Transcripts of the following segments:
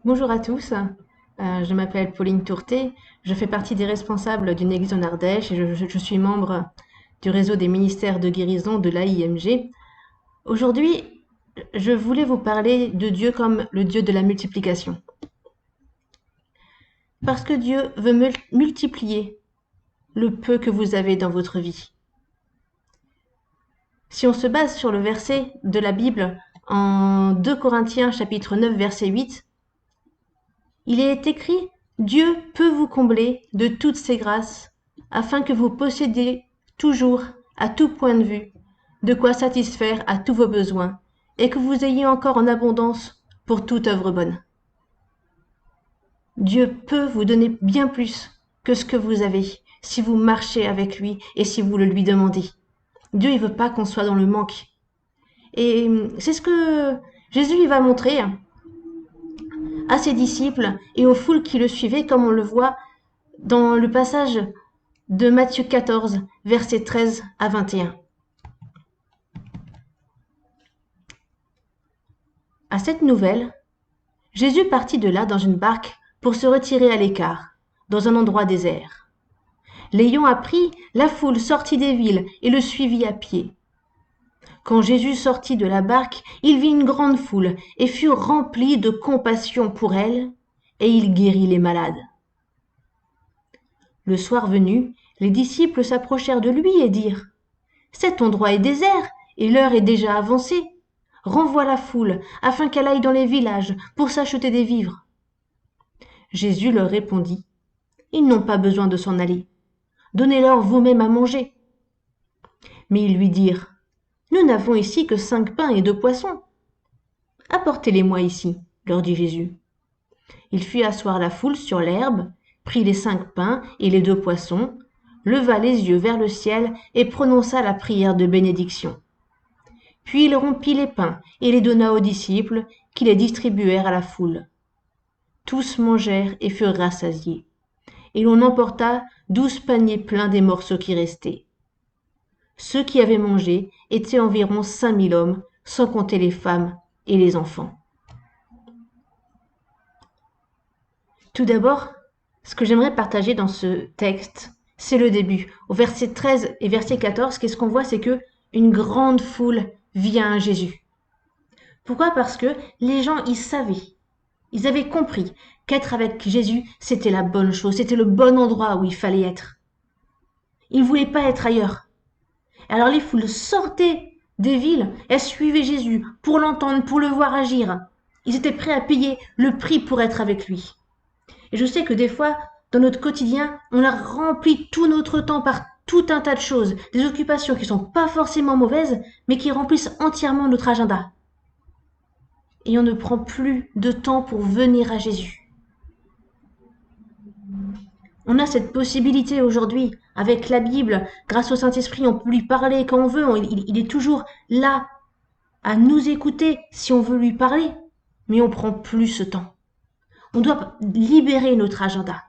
Bonjour à tous, je m'appelle Pauline Tourté, je fais partie des responsables d'une église en Ardèche et je suis membre du réseau des ministères de guérison de l'AIMG. Aujourd'hui, je voulais vous parler de Dieu comme le Dieu de la multiplication. Parce que Dieu veut multiplier le peu que vous avez dans votre vie. Si on se base sur le verset de la Bible en 2 Corinthiens chapitre 9 verset 8, il est écrit: Dieu peut vous combler de toutes ses grâces, afin que vous possédiez toujours, à tout point de vue, de quoi satisfaire à tous vos besoins, et que vous ayez encore en abondance pour toute œuvre bonne. Dieu peut vous donner bien plus que ce que vous avez, si vous marchez avec lui et si vous le lui demandez. Dieu, il veut pas qu'on soit dans le manque. Et c'est ce que Jésus il va montrer à ses disciples et aux foules qui le suivaient, comme on le voit dans le passage de Matthieu 14, versets 13 à 21. À cette nouvelle, Jésus partit de là dans une barque pour se retirer à l'écart, dans un endroit désert. L'ayant appris, la foule sortit des villes et le suivit à pied. Quand Jésus sortit de la barque, il vit une grande foule et fut rempli de compassion pour elle, et il guérit les malades. Le soir venu, les disciples s'approchèrent de lui et dirent: Cet endroit est désert, et l'heure est déjà avancée. Renvoie la foule, afin qu'elle aille dans les villages pour s'acheter des vivres. Jésus leur répondit: Ils n'ont pas besoin de s'en aller. Donnez-leur vous-même à manger. Mais ils lui dirent: Nous n'avons ici que 5 pains et 2 poissons. Apportez-les-moi ici, leur dit Jésus. Il fit asseoir la foule sur l'herbe, prit les 5 pains et les 2 poissons, leva les yeux vers le ciel et prononça la prière de bénédiction. Puis il rompit les pains et les donna aux disciples, qui les distribuèrent à la foule. Tous mangèrent et furent rassasiés. Et l'on emporta 12 paniers pleins des morceaux qui restaient. Ceux qui avaient mangé étaient environ 5000 hommes, sans compter les femmes et les enfants. Tout d'abord, ce que j'aimerais partager dans ce texte, c'est le début. Au verset 13 et verset 14, qu'est-ce qu'on voit? C'est que une grande foule vient à Jésus. Pourquoi? Parce que les gens, ils avaient compris qu'être avec Jésus, c'était la bonne chose, c'était le bon endroit où il fallait être. Ils ne voulaient pas être ailleurs. Alors les foules sortaient des villes, elles suivaient Jésus pour l'entendre, pour le voir agir. Ils étaient prêts à payer le prix pour être avec lui. Et je sais que des fois, dans notre quotidien, on a rempli tout notre temps par tout un tas de choses, des occupations qui sont pas forcément mauvaises, mais qui remplissent entièrement notre agenda. Et on ne prend plus de temps pour venir à Jésus. On a cette possibilité aujourd'hui, avec la Bible, grâce au Saint-Esprit, on peut lui parler quand on veut, il est toujours là, à nous écouter si on veut lui parler, mais on prend plus ce temps. On doit libérer notre agenda.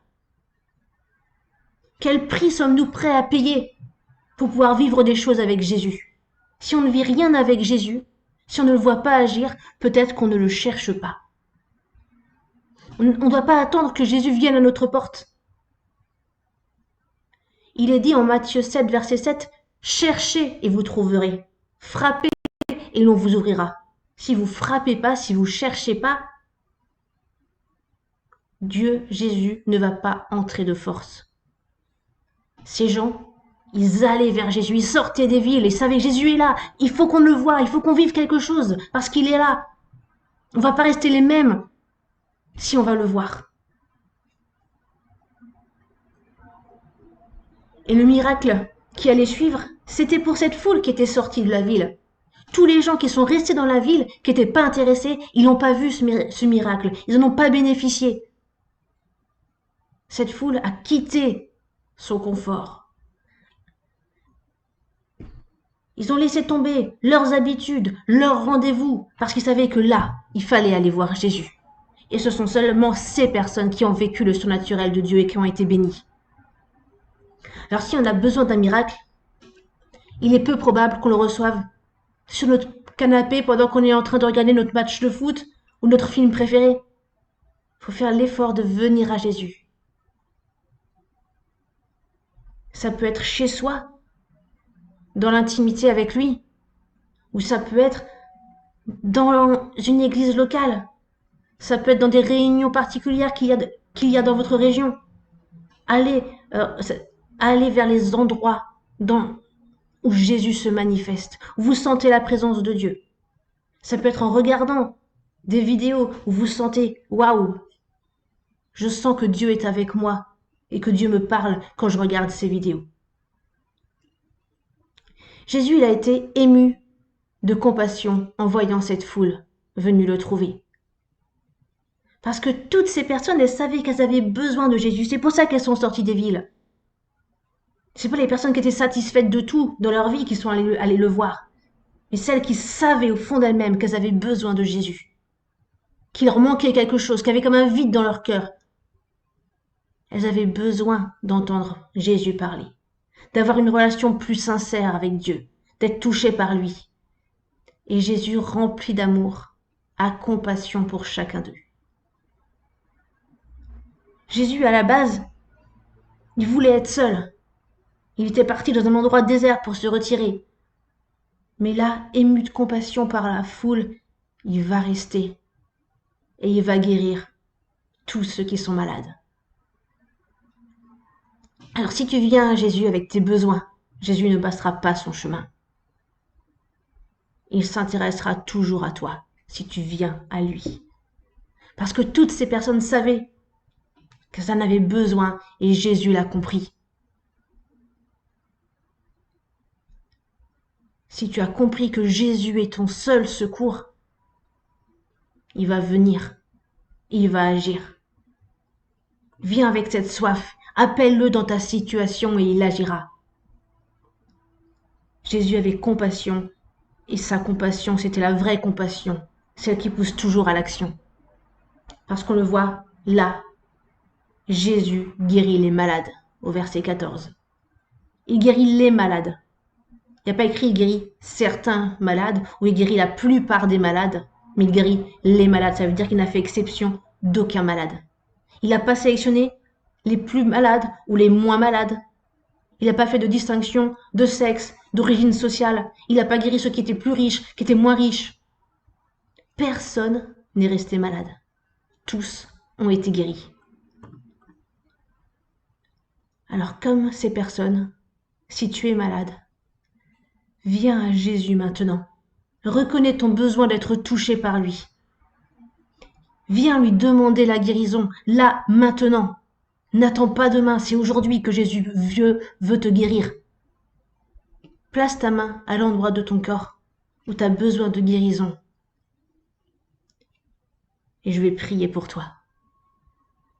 Quel prix sommes-nous prêts à payer pour pouvoir vivre des choses avec Jésus? Si on ne vit rien avec Jésus, si on ne le voit pas agir, peut-être qu'on ne le cherche pas. On ne doit pas attendre que Jésus vienne à notre porte. Il est dit en Matthieu 7, verset 7, « Cherchez et vous trouverez. Frappez et l'on vous ouvrira. » Si vous frappez pas, si vous cherchez pas, Dieu, Jésus, ne va pas entrer de force. Ces gens, ils allaient vers Jésus, ils sortaient des villes et savaient que Jésus est là. Il faut qu'on le voie, il faut qu'on vive quelque chose parce qu'il est là. On va pas rester les mêmes si on va le voir. Et le miracle qui allait suivre, c'était pour cette foule qui était sortie de la ville. Tous les gens qui sont restés dans la ville, qui n'étaient pas intéressés, ils n'ont pas vu ce miracle, ils n'en ont pas bénéficié. Cette foule a quitté son confort. Ils ont laissé tomber leurs habitudes, leurs rendez-vous, parce qu'ils savaient que là, il fallait aller voir Jésus. Et ce sont seulement ces personnes qui ont vécu le surnaturel de Dieu et qui ont été bénies. Alors si on a besoin d'un miracle, il est peu probable qu'on le reçoive sur notre canapé pendant qu'on est en train de regarder notre match de foot ou notre film préféré. Il faut faire l'effort de venir à Jésus. Ça peut être chez soi, dans l'intimité avec lui, ou ça peut être dans une église locale. Ça peut être dans des réunions particulières qu'il y a dans votre région. Allez, euh, allez vers les endroits où Jésus se manifeste, où vous sentez la présence de Dieu. Ça peut être en regardant des vidéos où vous sentez « Waouh, je sens que Dieu est avec moi et que Dieu me parle quand je regarde ces vidéos. » Jésus, il a été ému de compassion en voyant cette foule venue le trouver. Parce que toutes ces personnes, elles savaient qu'elles avaient besoin de Jésus. C'est pour ça qu'elles sont sorties des villes. C'est pas les personnes qui étaient satisfaites de tout dans leur vie qui sont allées le voir. Mais celles qui savaient au fond d'elles-mêmes qu'elles avaient besoin de Jésus. Qu'il leur manquait quelque chose, qu'il y avait comme un vide dans leur cœur. Elles avaient besoin d'entendre Jésus parler. D'avoir une relation plus sincère avec Dieu. D'être touchées par lui. Et Jésus, rempli d'amour, a compassion pour chacun d'eux. Jésus, à la base, il voulait être seul. Il était parti dans un endroit désert pour se retirer. Mais là, ému de compassion par la foule, il va rester et il va guérir tous ceux qui sont malades. Alors si tu viens à Jésus avec tes besoins, Jésus ne passera pas son chemin. Il s'intéressera toujours à toi si tu viens à lui. Parce que toutes ces personnes savaient qu'elles en avaient besoin et Jésus l'a compris. Si tu as compris que Jésus est ton seul secours, il va venir, il va agir. Viens avec cette soif, appelle-le dans ta situation et il agira. Jésus avait compassion et sa compassion, c'était la vraie compassion, celle qui pousse toujours à l'action. Parce qu'on le voit là, Jésus guérit les malades, au verset 14. Il guérit les malades. Il n'y a pas écrit il guérit certains malades ou il guérit la plupart des malades, mais il guérit les malades. Ça veut dire qu'il n'a fait exception d'aucun malade. Il n'a pas sélectionné les plus malades ou les moins malades. Il n'a pas fait de distinction de sexe, d'origine sociale. Il n'a pas guéri ceux qui étaient plus riches, qui étaient moins riches. Personne n'est resté malade. Tous ont été guéris. Alors comme ces personnes, si tu es malade, viens à Jésus maintenant. Reconnais ton besoin d'être touché par lui. Viens lui demander la guérison, là, maintenant. N'attends pas demain, c'est aujourd'hui que Jésus veut te guérir. Place ta main à l'endroit de ton corps où tu as besoin de guérison. Et je vais prier pour toi.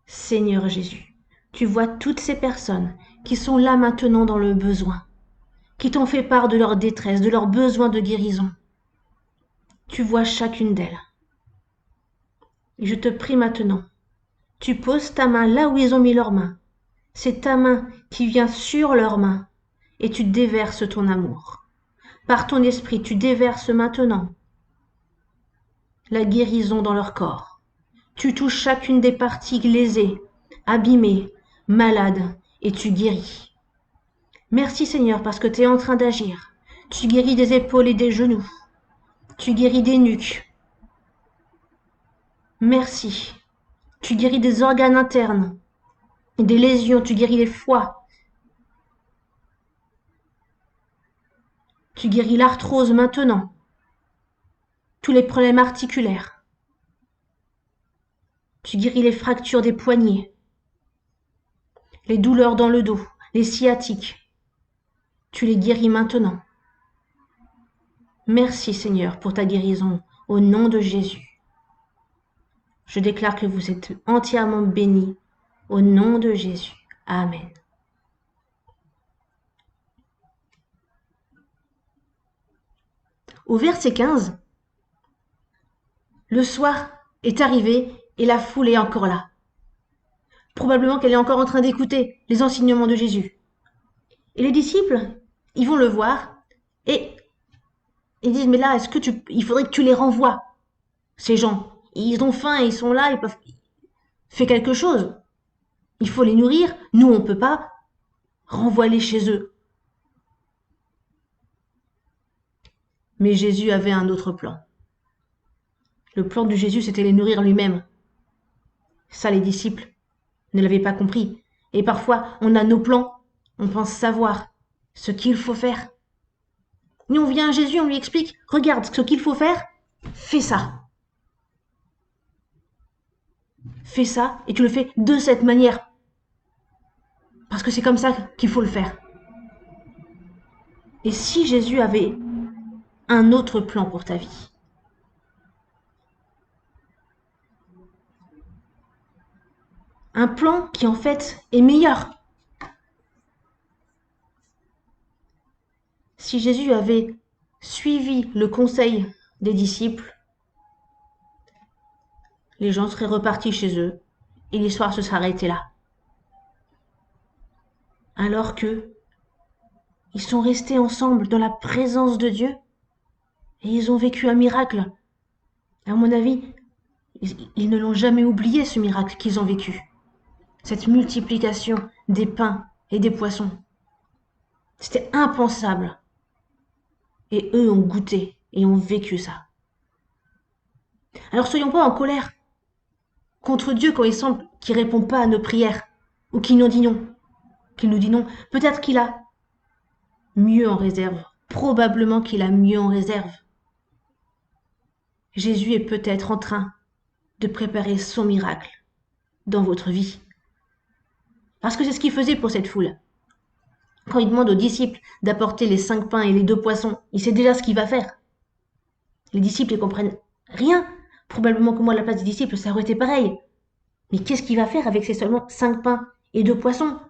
Seigneur Jésus, tu vois toutes ces personnes qui sont là maintenant dans le besoin, qui t'ont fait part de leur détresse, de leur besoin de guérison. Tu vois chacune d'elles. Et je te prie maintenant, tu poses ta main là où ils ont mis leurs mains. C'est ta main qui vient sur leurs mains et tu déverses ton amour. Par ton esprit, tu déverses maintenant la guérison dans leur corps. Tu touches chacune des parties lésées, abîmées, malades et tu guéris. Merci Seigneur parce que tu es en train d'agir. Tu guéris des épaules et des genoux. Tu guéris des nuques. Merci. Tu guéris des organes internes, des lésions, tu guéris les foies. Tu guéris l'arthrose maintenant. Tous les problèmes articulaires. Tu guéris les fractures des poignets, les douleurs dans le dos, les sciatiques. Tu les guéris maintenant. Merci Seigneur pour ta guérison au nom de Jésus. Je déclare que vous êtes entièrement bénis au nom de Jésus. Amen. Au verset 15, le soir est arrivé et la foule est encore là. Probablement qu'elle est encore en train d'écouter les enseignements de Jésus. Et les disciples, ils vont le voir et ils disent, mais là, il faudrait que tu les renvoies, ces gens. Ils ont faim, ils sont là, Fais quelque chose. Il faut les nourrir, nous on peut pas. Renvoie-les chez eux. Mais Jésus avait un autre plan. Le plan de Jésus, c'était les nourrir lui-même. Ça, les disciples ne l'avaient pas compris. Et parfois, on a nos plans, on pense savoir ce qu'il faut faire. Nous, on vient à Jésus, on lui explique, regarde ce qu'il faut faire, fais ça. Fais ça, et tu le fais de cette manière. Parce que c'est comme ça qu'il faut le faire. Et si Jésus avait un autre plan pour ta vie? Un plan qui en fait est meilleur. Si Jésus avait suivi le conseil des disciples, les gens seraient repartis chez eux et l'histoire se serait arrêtée là. Alors que ils sont restés ensemble dans la présence de Dieu et ils ont vécu un miracle. À mon avis, ils ne l'ont jamais oublié, ce miracle qu'ils ont vécu. Cette multiplication des pains et des poissons. C'était impensable. Et eux ont goûté et ont vécu ça. Alors soyons pas en colère contre Dieu quand il semble qu'il répond pas à nos prières ou qu'il nous dit non. Peut-être qu'il a mieux en réserve. Probablement qu'il a mieux en réserve. Jésus est peut-être en train de préparer son miracle dans votre vie. Parce que c'est ce qu'il faisait pour cette foule. Quand il demande aux disciples d'apporter les 5 pains et les 2 poissons, il sait déjà ce qu'il va faire. Les disciples ne comprennent rien. Probablement que moi, à la place des disciples, ça aurait été pareil. Mais qu'est-ce qu'il va faire avec ces seulement 5 pains et 2 poissons?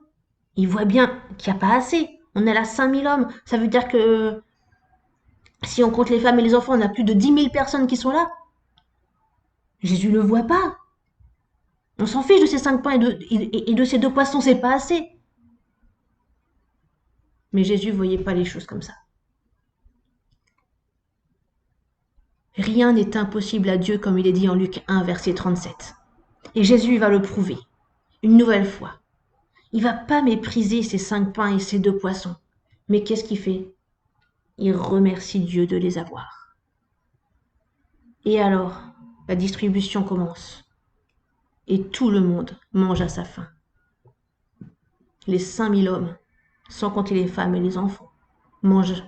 Il voit bien qu'il n'y a pas assez. On est là 5000 hommes. Ça veut dire que si on compte les femmes et les enfants, on a plus de 10 000 personnes qui sont là. Jésus ne le voit pas. On s'en fiche de ces 5 pains et de ces 2 poissons, c'est pas assez. Mais Jésus ne voyait pas les choses comme ça. Rien n'est impossible à Dieu, comme il est dit en Luc 1, verset 37. Et Jésus va le prouver, une nouvelle fois. Il va pas mépriser ces 5 pains et ces 2 poissons. Mais qu'est-ce qu'il fait? Il remercie Dieu de les avoir. Et alors, la distribution commence. Et tout le monde mange à sa faim. Les 5000 hommes, sans compter les femmes et les enfants, mangent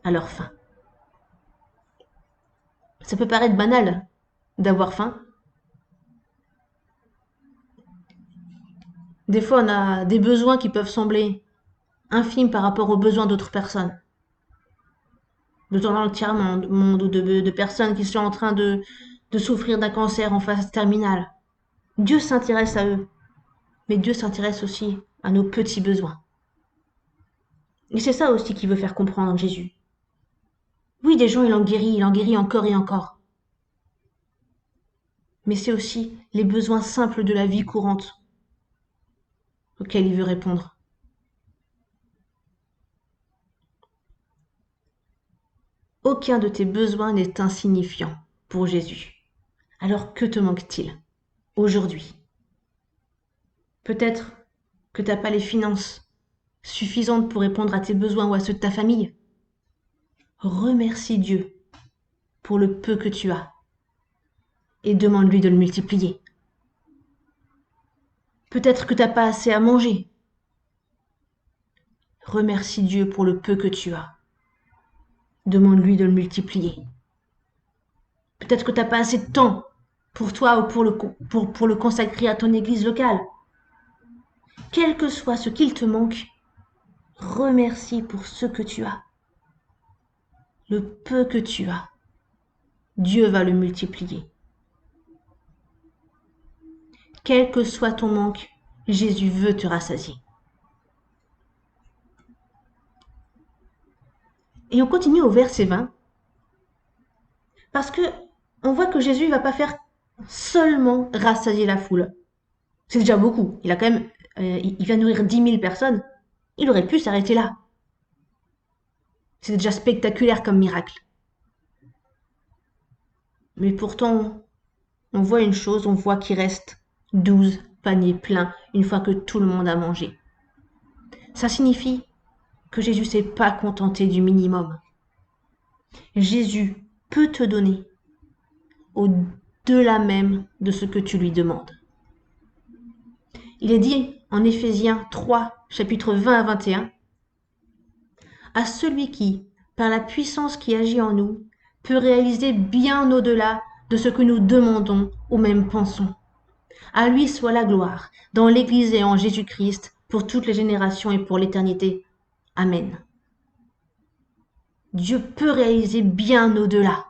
à leur faim. Ça peut paraître banal d'avoir faim. Des fois, on a des besoins qui peuvent sembler infimes par rapport aux besoins d'autres personnes. Besoin dans le tiers-monde ou de personnes qui sont en train de souffrir d'un cancer en phase terminale. Dieu s'intéresse à eux, mais Dieu s'intéresse aussi à nos petits besoins. Et c'est ça aussi qu'il veut faire comprendre Jésus. Oui, des gens, il en guérit encore et encore. Mais c'est aussi les besoins simples de la vie courante auxquels il veut répondre. Aucun de tes besoins n'est insignifiant pour Jésus. Alors que te manque-t-il aujourd'hui? Peut-être que tu n'as pas les finances suffisantes pour répondre à tes besoins ou à ceux de ta famille. Remercie Dieu pour le peu que tu as et demande-lui de le multiplier. Peut-être que tu n'as pas assez à manger. Remercie Dieu pour le peu que tu as. Demande-lui de le multiplier. Peut-être que tu n'as pas assez de temps pour toi ou pour le consacrer à ton église locale. Quel que soit ce qu'il te manque, remercie pour ce que tu as. Le peu que tu as, Dieu va le multiplier. Quel que soit ton manque, Jésus veut te rassasier. Et on continue au verset 20, parce que on voit que Jésus ne va pas faire seulement rassasier la foule. C'est déjà beaucoup. Il a quand même, il vient nourrir 10 000 personnes. Il aurait pu s'arrêter là. C'est déjà spectaculaire comme miracle. Mais pourtant, on voit une chose, on voit qu'il reste 12 paniers pleins une fois que tout le monde a mangé. Ça signifie que Jésus s'est pas contenté du minimum. Jésus peut te donner au-delà même de ce que tu lui demandes. Il est dit en Éphésiens 3, chapitres 20 à 21, « À celui qui, par la puissance qui agit en nous, peut réaliser bien au-delà de ce que nous demandons ou même pensons. À lui soit la gloire, dans l'Église et en Jésus-Christ, pour toutes les générations et pour l'éternité. Amen. » Dieu peut réaliser bien au-delà.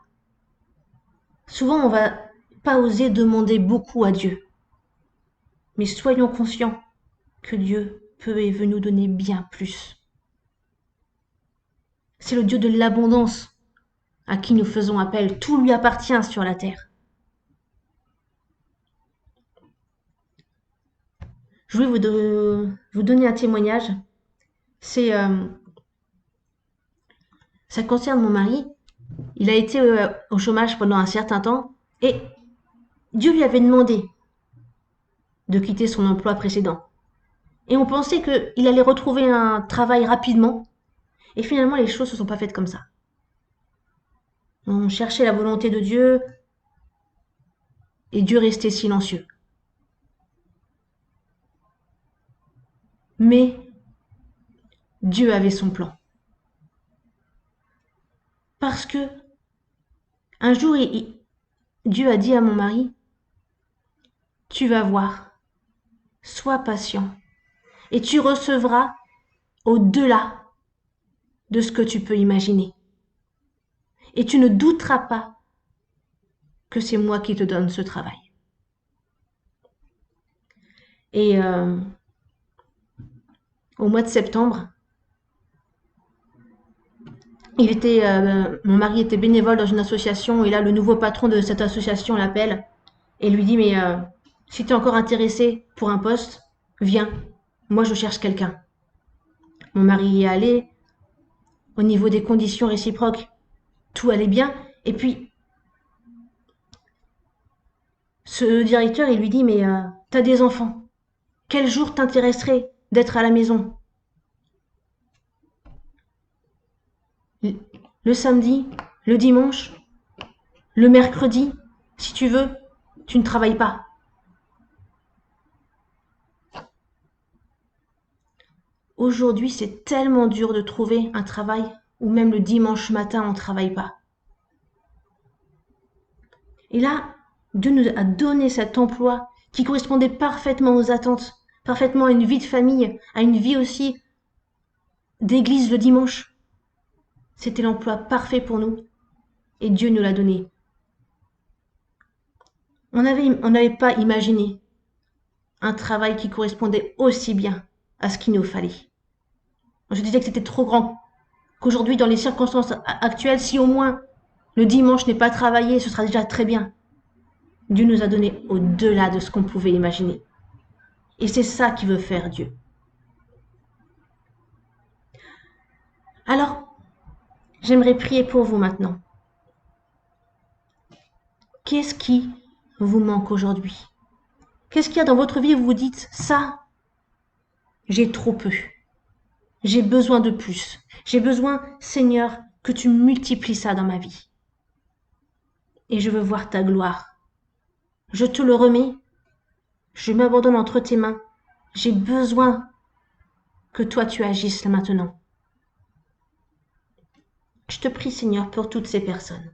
Souvent, on va pas oser demander beaucoup à Dieu. Mais soyons conscients que Dieu peut et veut nous donner bien plus. C'est le Dieu de l'abondance à qui nous faisons appel. Tout lui appartient sur la terre. Je voulais vous donner un témoignage. Ça concerne mon mari. Il a été au chômage pendant un certain temps et Dieu lui avait demandé de quitter son emploi précédent. Et on pensait qu'il allait retrouver un travail rapidement. Et finalement, les choses ne se sont pas faites comme ça. On cherchait la volonté de Dieu et Dieu restait silencieux. Mais Dieu avait son plan. Parce que un jour, Dieu a dit à mon mari, « Tu vas voir, sois patient et tu recevras au-delà de ce que tu peux imaginer. Et tu ne douteras pas que c'est moi qui te donne ce travail. » Et au mois de septembre, mon mari était bénévole dans une association et là, le nouveau patron de cette association l'appelle et lui dit « Mais si tu es encore intéressé pour un poste, viens, moi je cherche quelqu'un. » Mon mari y est allé, au niveau des conditions réciproques, tout allait bien. Et puis, ce directeur, il lui dit « Mais t'as des enfants, quel jour t'intéresserait d'être à la maison ?» Le samedi, le dimanche, le mercredi, si tu veux, tu ne travailles pas. Aujourd'hui, c'est tellement dur de trouver un travail où même le dimanche matin, on ne travaille pas. Et là, Dieu nous a donné cet emploi qui correspondait parfaitement aux attentes, parfaitement à une vie de famille, à une vie aussi d'église le dimanche. C'était l'emploi parfait pour nous et Dieu nous l'a donné. On n'avait pas imaginé un travail qui correspondait aussi bien à ce qu'il nous fallait. Je disais que c'était trop grand, qu'aujourd'hui, dans les circonstances actuelles, si au moins le dimanche n'est pas travaillé, ce sera déjà très bien. Dieu nous a donné au-delà de ce qu'on pouvait imaginer. Et c'est ça qu'il veut faire, Dieu. Alors, j'aimerais prier pour vous maintenant. Qu'est-ce qui vous manque aujourd'hui? Qu'est-ce qu'il y a dans votre vie où vous vous dites, ça, j'ai trop peu. J'ai besoin de plus. J'ai besoin, Seigneur, que tu multiplies ça dans ma vie. Et je veux voir ta gloire. Je te le remets. Je m'abandonne entre tes mains. J'ai besoin que toi tu agisses là maintenant. Je te prie, Seigneur, pour toutes ces personnes.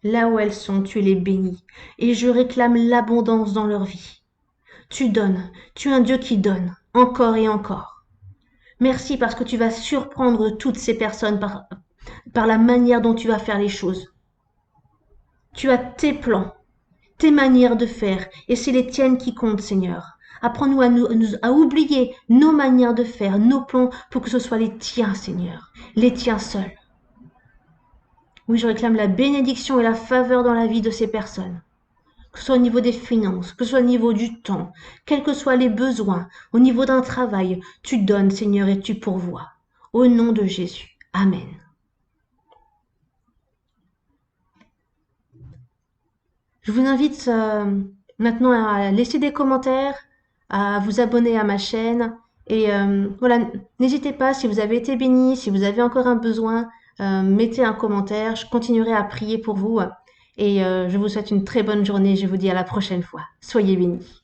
Là où elles sont, tu les bénis. Et je réclame l'abondance dans leur vie. Tu donnes. Tu es un Dieu qui donne. Encore et encore. Merci parce que tu vas surprendre toutes ces personnes par la manière dont tu vas faire les choses. Tu as tes plans, tes manières de faire, et c'est les tiennes qui comptent, Seigneur. Apprends-nous à oublier nos manières de faire, nos plans, pour que ce soit les tiens, Seigneur, les tiens seuls. Oui, je réclame la bénédiction et la faveur dans la vie de ces personnes. Que ce soit au niveau des finances, que ce soit au niveau du temps, quels que soient les besoins, au niveau d'un travail, tu donnes, Seigneur, et tu pourvois. Au nom de Jésus. Amen. Je vous invite maintenant à laisser des commentaires, à vous abonner à ma chaîne. Et voilà, n'hésitez pas, si vous avez été béni, si vous avez encore un besoin, mettez un commentaire. Je continuerai à prier pour vous. Et je vous souhaite une très bonne journée. Je vous dis à la prochaine fois. Soyez bénis.